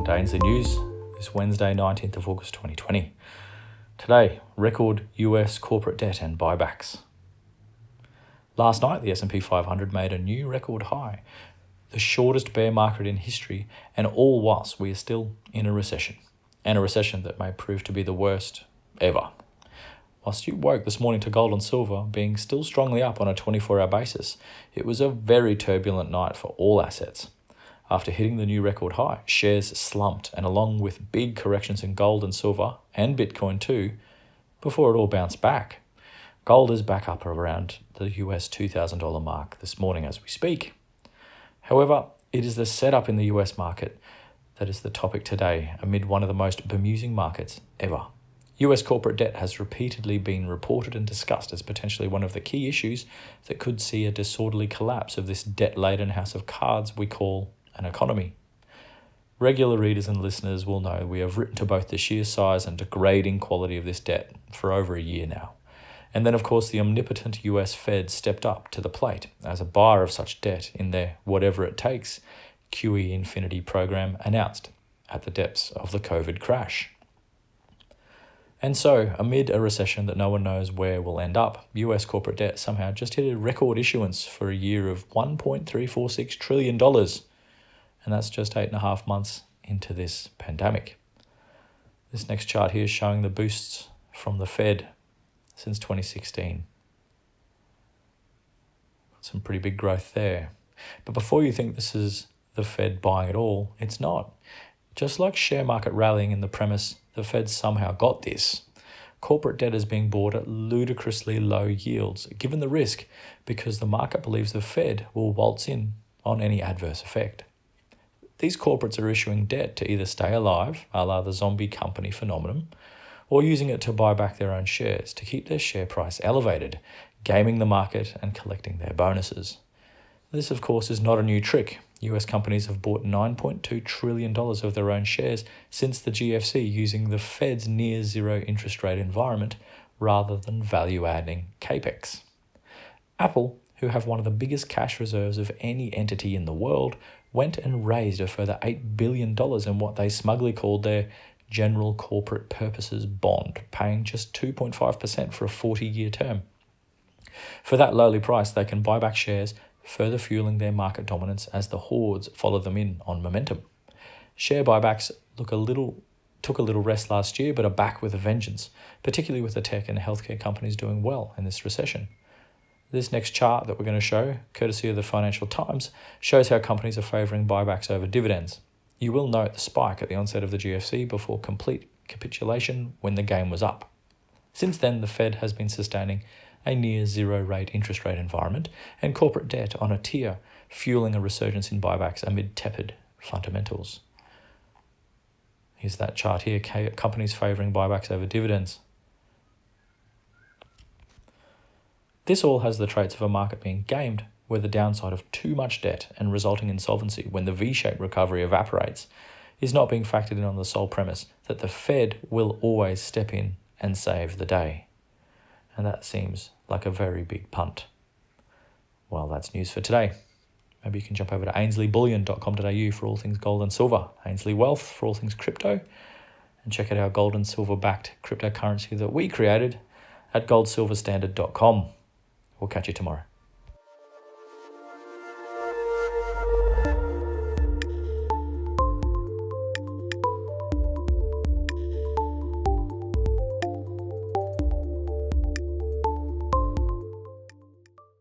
to Ainslie News this Wednesday, 19th of August 2020. Today, record US corporate debt and buybacks. Last night, the S&P 500 made a new record high, the shortest bear market in history, and all whilst we are still in a recession, and a recession that may prove to be the worst ever. Whilst you woke this morning to gold and silver being still strongly up on a 24-hour basis, it was a very turbulent night for all assets. After hitting the new record high, shares slumped, and along with big corrections in gold and silver, and Bitcoin too, before it all bounced back. Gold is back up around the US $2,000 mark this morning as we speak. However, it is the setup in the US market that is the topic today amid one of the most bemusing markets ever. US corporate debt has repeatedly been reported and discussed as potentially one of the key issues that could see a disorderly collapse of this debt-laden house of cards we call an economy. Regular readers and listeners will know we have written to both the sheer size and degrading quality of this debt for over a year now. And then, of course, the omnipotent US Fed stepped up to the plate as a buyer of such debt in their whatever it takes QE infinity program announced at the depths of the COVID crash. And so, amid a recession that no one knows where will end up, US corporate debt somehow just hit a record issuance for a year of $1.346 trillion. And that's just 8.5 months into this pandemic. This next chart here is showing the boosts from the Fed since 2016. Some pretty big growth there. But before you think this is the Fed buying it all, it's not. Just like share market rallying in the premise the Fed somehow got this, corporate debt is being bought at ludicrously low yields, given the risk, because the market believes the Fed will waltz in on any adverse effect. These corporates are issuing debt to either stay alive, a la the zombie company phenomenon, or using it to buy back their own shares to keep their share price elevated, gaming the market and collecting their bonuses. This, of course, is not a new trick. US companies have bought $9.2 trillion of their own shares since the GFC using the Fed's near-zero interest rate environment rather than value-adding capex. Apple, who have one of the biggest cash reserves of any entity in the world, went and raised a further $8 billion in what they smugly called their General Corporate Purposes Bond, paying just 2.5% for a 40-year term. For that lowly price, they can buy back shares, further fueling their market dominance as the hordes follow them in on momentum. Share buybacks took a little rest last year, but are back with a vengeance, particularly with the tech and healthcare companies doing well in this recession. This next chart that we're going to show, courtesy of the Financial Times, shows how companies are favouring buybacks over dividends. You will note the spike at the onset of the GFC before complete capitulation when the game was up. Since then, the Fed has been sustaining a near-zero rate interest rate environment and corporate debt on a tier, fueling a resurgence in buybacks amid tepid fundamentals. Here's that chart here, companies favouring buybacks over dividends. This all has the traits of a market being gamed, where the downside of too much debt and resulting insolvency when the V-shaped recovery evaporates is not being factored in on the sole premise that the Fed will always step in and save the day. And that seems like a very big punt. Well, that's news for today. Maybe you can jump over to ainslieBullion.com.au for all things gold and silver, Ainslie Wealth for all things crypto, and check out our gold and silver backed cryptocurrency that we created at goldsilverstandard.com. We'll catch you tomorrow.